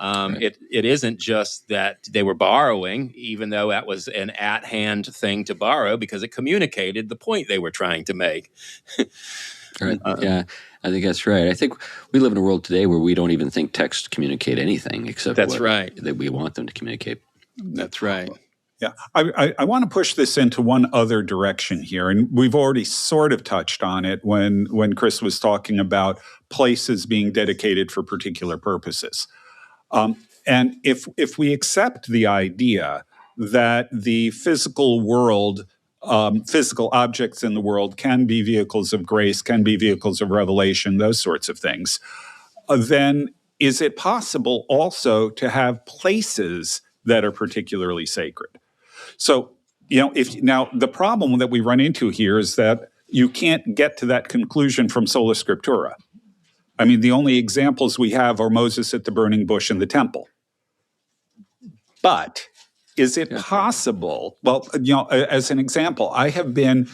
Right. It isn't just that they were borrowing, even though that was an at-hand thing to borrow, because it communicated the point they were trying to make. Right. Yeah, I think that's right. I think we live in a world today where we don't even think texts communicate anything except that we want them to communicate. That's right. Yeah, I want to push this into one other direction here, and we've already sort of touched on it when Chris was talking about places being dedicated for particular purposes. And if we accept the idea that the physical world, physical objects in the world can be vehicles of grace, can be vehicles of revelation, those sorts of things, then is it possible also to have places that are particularly sacred? So, now the problem that we run into here is that you can't get to that conclusion from sola scriptura. I mean, the only examples we have are Moses at the burning bush and the temple. But is it possible? Well, as an example, I have been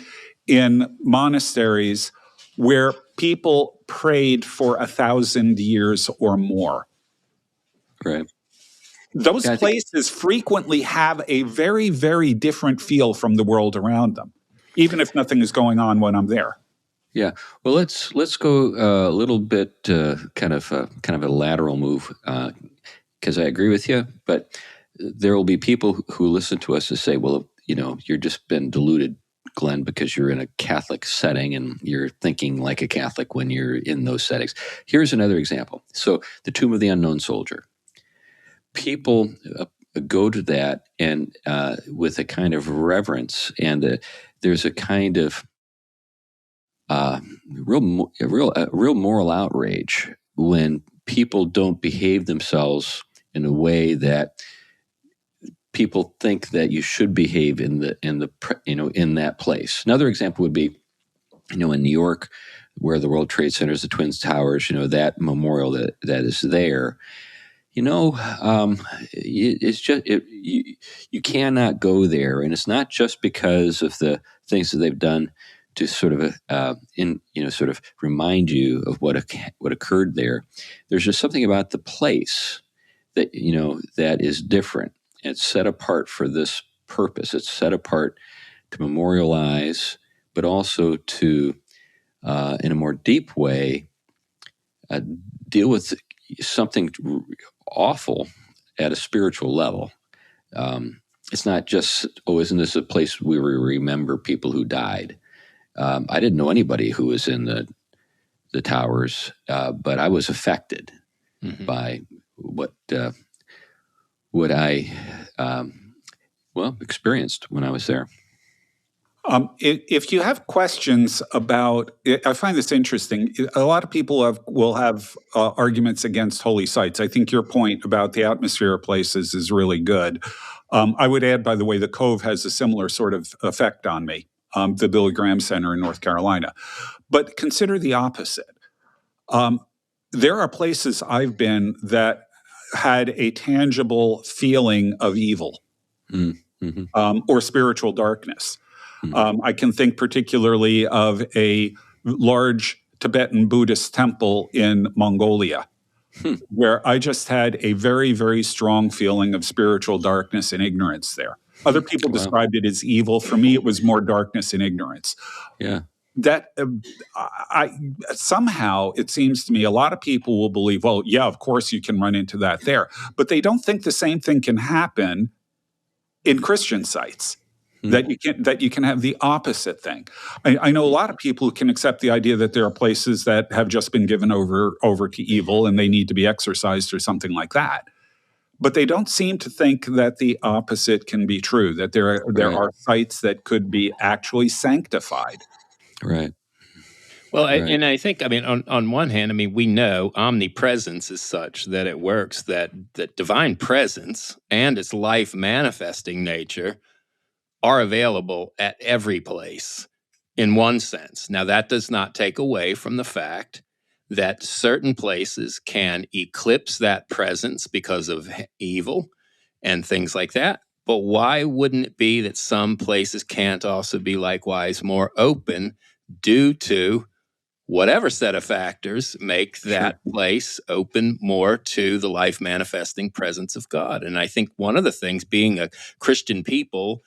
in monasteries where people prayed for 1,000 years or more. Right. Those places frequently have a very, very different feel from the world around them, even if nothing is going on when I'm there. Yeah. Well, let's go a little bit kind of a lateral move, because I agree with you, but there will be people who listen to us and say, well, you're just been deluded, Glenn, because you're in a Catholic setting and you're thinking like a Catholic when you're in those settings. Here's another example. So the Tomb of the Unknown Soldier. People go to that and with a kind of reverence, and there's a kind of real moral outrage when people don't behave themselves in a way that people think that you should behave in that place. Another example would be, in New York, where the World Trade Center is, the Twin Towers, that memorial that is there. It's just you cannot go there, and it's not just because of the things that they've done to sort of sort of remind you of what occurred there. There's just something about the place that that is different. It's set apart for this purpose. It's set apart to memorialize, but also to, in a more deep way, deal with something awful at a spiritual level. It's not just, isn't this a place where we remember people who died? I didn't know anybody who was in the towers, but I was affected by what I experienced when I was there. If you have questions about, I find this interesting. A lot of people will have arguments against holy sites. I think your point about the atmosphere of places is really good. I would add, by the way, the Cove has a similar sort of effect on me, the Billy Graham Center in North Carolina. But consider the opposite. There are places I've been that had a tangible feeling of evil or spiritual darkness. I can think particularly of a large Tibetan Buddhist temple in Mongolia, where I just had a very, very strong feeling of spiritual darkness and ignorance there. Other people described it as evil. For me, it was more darkness and ignorance. Yeah. That somehow it seems to me a lot of people will believe, well, yeah, of course you can run into that there, but they don't think the same thing can happen in Christian sites. That you can have the opposite thing. I know a lot of people who can accept the idea that there are places that have just been given over to evil and they need to be exorcised or something like that. But they don't seem to think that the opposite can be true, that there are sites that could be actually sanctified. Right. Well, and I think, on one hand, we know omnipresence is such that it works, that divine presence and its life manifesting nature are available at every place in one sense. Now, that does not take away from the fact that certain places can eclipse that presence because of evil and things like that. But why wouldn't it be that some places can't also be likewise more open due to whatever set of factors make that place open more to the life manifesting presence of God? And I think one of the things, being a Christian people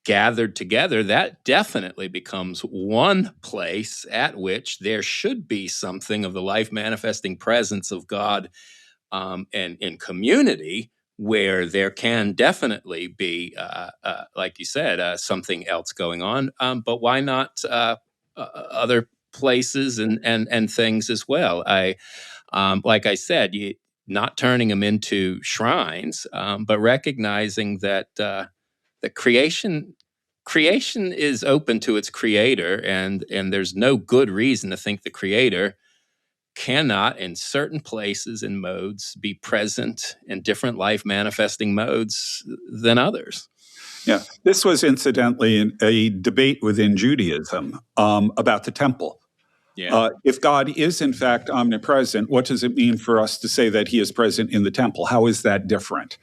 gathered together, that definitely becomes one place at which there should be something of the life manifesting presence of God, and in community, where there can definitely be, like you said, something else going on. But why not other places and things as well? Like I said, not turning them into shrines, but recognizing that the creation is open to its creator, and there's no good reason to think the creator cannot, in certain places and modes, be present in different life manifesting modes than others. Yeah, this was incidentally a debate within Judaism about the temple. Yeah. If God is in fact omnipresent, what does it mean for us to say that he is present in the temple? How is that different?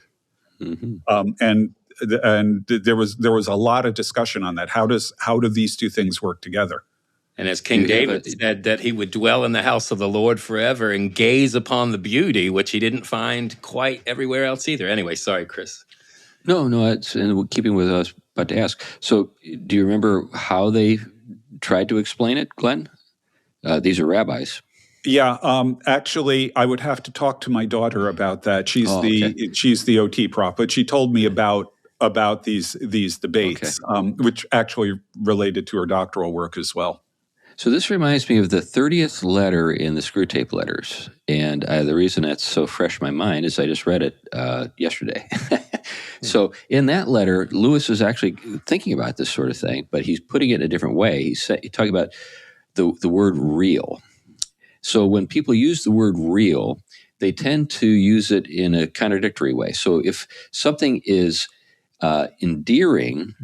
And there was a lot of discussion on that. How do these two things work together? And as King David said, that he would dwell in the house of the Lord forever and gaze upon the beauty, which he didn't find quite everywhere else either. Anyway, sorry, Chris. No, it's in keeping with us about to ask. So do you remember how they tried to explain it, Glenn? These are rabbis. Yeah, actually, I would have to talk to my daughter about that. She's the OT prof, but she told me about these debates, which actually related to her doctoral work as well. So this reminds me of the 30th letter in the Screwtape Letters, and the reason that's so fresh in my mind is I just read it yesterday. So in that letter, Lewis is actually thinking about this sort of thing, but he's putting it in a different way. He's talking about the word real. So when people use the word real, they tend to use it in a contradictory way. So if something is endearing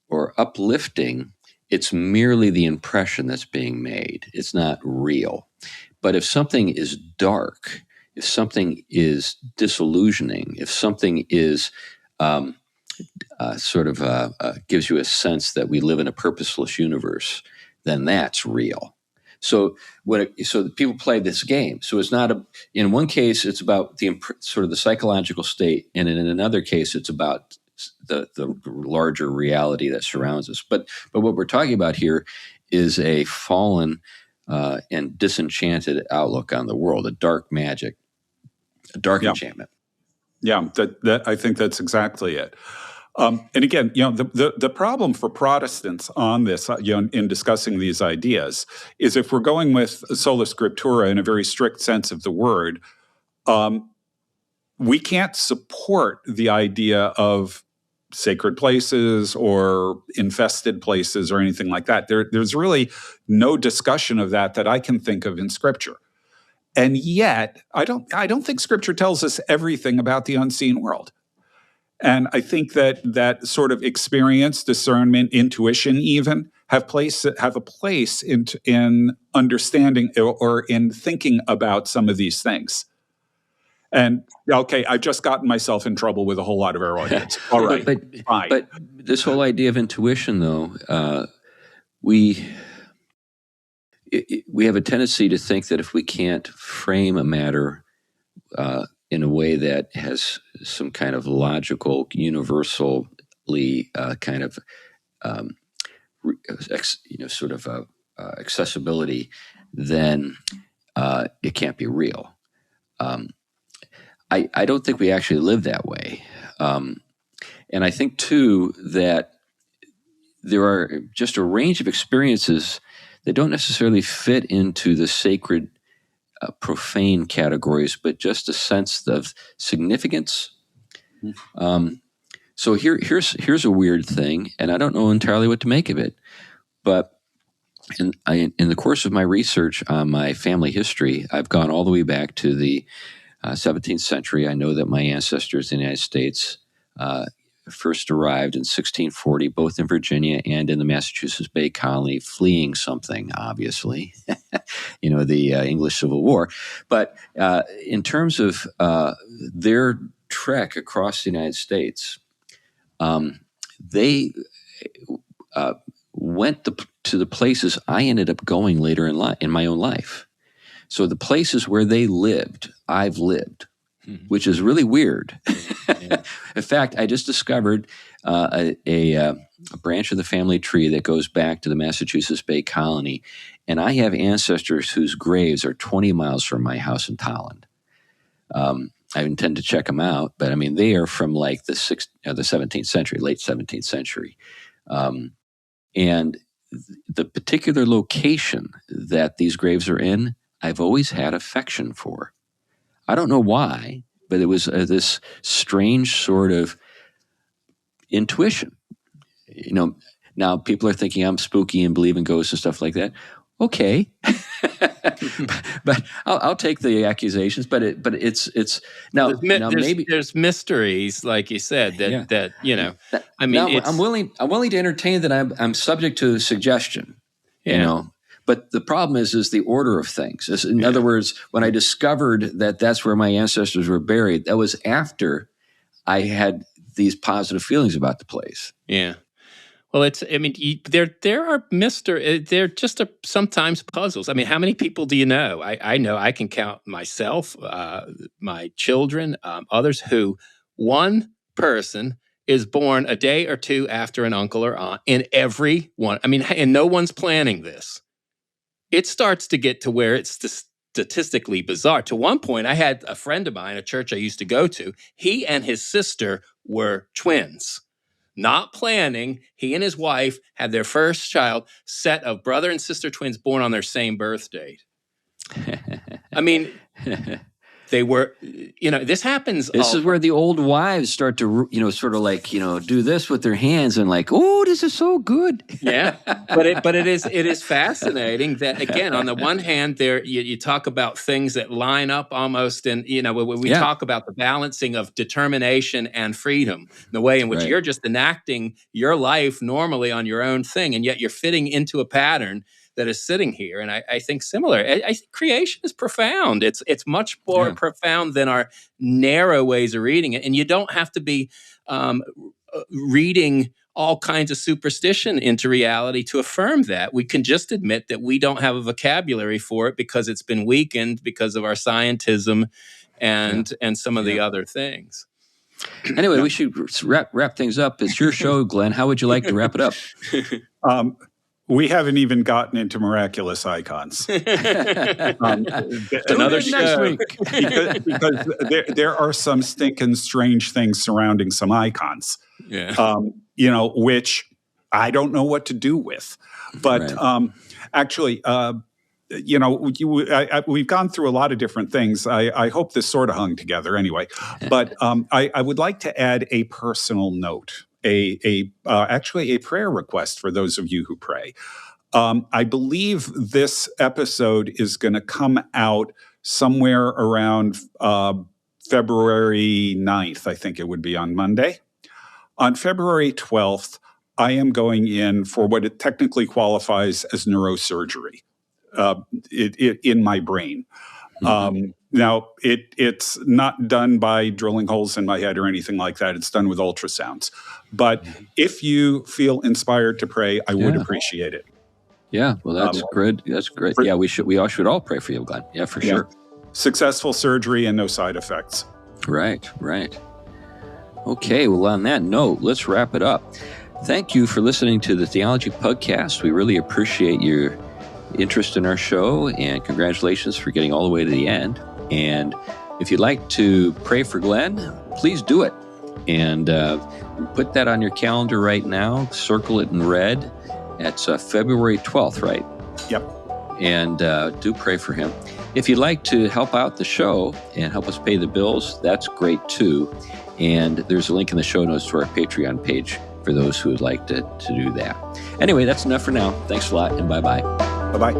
or uplifting, it's merely the impression that's being made. It's not real. But if something is dark, if something is disillusioning, if something is gives you a sense that we live in a purposeless universe, then that's real. So so people play this game. So it's not in one case it's about the sort of the psychological state, and in another case it's about the larger reality that surrounds us. But what we're talking about here is a fallen and disenchanted outlook on the world, a dark magic, a dark enchantment. Yeah, that I think that's exactly it. And again, the problem for Protestants on this, in discussing these ideas, is if we're going with sola scriptura in a very strict sense of the word, we can't support the idea of sacred places or infested places or anything like that. There's really no discussion of that I can think of in Scripture. And yet, I don't think Scripture tells us everything about the unseen world. And I think that sort of experience, discernment, intuition even have a place in understanding or in thinking about some of these things. And okay, I've just gotten myself in trouble with a whole lot of our audience. All right, fine. But this whole idea of intuition, though, we have a tendency to think that if we can't frame a matter in a way that has some kind of logical, universally accessibility, then it can't be real. I don't think we actually live that way. And I think, too, that there are just a range of experiences that don't necessarily fit into the sacred, profane categories, but just a sense of significance. So here's a weird thing, and I don't know entirely what to make of it. But in the course of my research on my family history, I've gone all the way back to the 17th century. I know that my ancestors in the United States first arrived in 1640, both in Virginia and in the Massachusetts Bay Colony, fleeing something, obviously, the English Civil War. But in terms of their trek across the United States, they went to the places I ended up going later in my own life. So the places where they lived, I've lived, which is really weird. Yeah. In fact, I just discovered a branch of the family tree that goes back to the Massachusetts Bay Colony, and I have ancestors whose graves are 20 miles from my house in Tolland. I intend to check them out, but I mean, they are from like the 17th century, late 17th century. And the particular location that these graves are in, I've always had affection for. I don't know why, but it was this strange sort of intuition. Now people are thinking I'm spooky and believe in ghosts and stuff like that. Okay, but I'll take the accusations. But it's now maybe there's mysteries, like you said, that. I mean, I'm willing to entertain that. I'm subject to suggestion. But the problem is the order of things. In other words, when I discovered that that's where my ancestors were buried, that was after I had these positive feelings about the place. Yeah. Well, there are they're just sometimes puzzles. I mean, how many people do you know? I know I can count myself, my children, others who one person is born a day or two after an uncle or aunt in every one. I mean, and no one's planning this. It starts to get to where it's statistically bizarre. To one point, I had a friend of mine, a church I used to go to. He and his sister were twins. Not planning, he and his wife had their first child, set of brother and sister twins born on their same birth date. I mean, they were, this happens. This is where the old wives start to, sort of like, do this with their hands and like, oh, this is so good. Yeah, but it is fascinating that, again, on the one hand, there you talk about things that line up almost, and when we talk about the balancing of determination and freedom, the way in which you're just enacting your life normally on your own thing, and yet you're fitting into a pattern that is sitting here. And I think similar. I think creation is profound. It's much more profound than our narrow ways of reading it. And you don't have to be reading all kinds of superstition into reality to affirm that. We can just admit that we don't have a vocabulary for it because it's been weakened because of our scientism and some of the other things. Anyway, we should wrap things up. It's your show, Glenn. How would you like to wrap it up? We haven't even gotten into miraculous icons. Another show. Next week. because there are some stinking strange things surrounding some icons, which I don't know what to do with. But actually, we've gone through a lot of different things. I hope this sort of hung together anyway. But I would like to add a personal note. Actually a prayer request for those of you who pray. I believe this episode is going to come out somewhere around February 9th. I think it would be on Monday. On February 12th, I am going in for what it technically qualifies as neurosurgery in my brain. Now, it's not done by drilling holes in my head or anything like that. It's done with ultrasounds. But if you feel inspired to pray, I would appreciate it. Yeah, well, that's good. That's great. Yeah, we should all pray for you, Glenn. Yeah, for sure. Successful surgery and no side effects. Right. Okay, well, on that note, let's wrap it up. Thank you for listening to the Theology Pugcast. We really appreciate your interest in our show, and congratulations for getting all the way to the end. And if you'd like to pray for Glenn, please do it. And put that on your calendar right now. Circle it in red. It's February 12th, right? Yep. And do pray for him. If you'd like to help out the show and help us pay the bills, that's great too. And there's a link in the show notes to our Patreon page for those who would like to do that. Anyway, that's enough for now. Thanks a lot, and bye-bye. Bye-bye.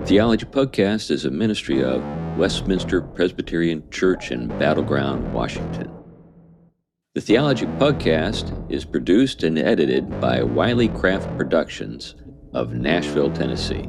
Theology Pugcast is a ministry of Westminster Presbyterian Church in Battleground, Washington. The Theology Pugcast is produced and edited by Wiley Craft Productions of Nashville, Tennessee.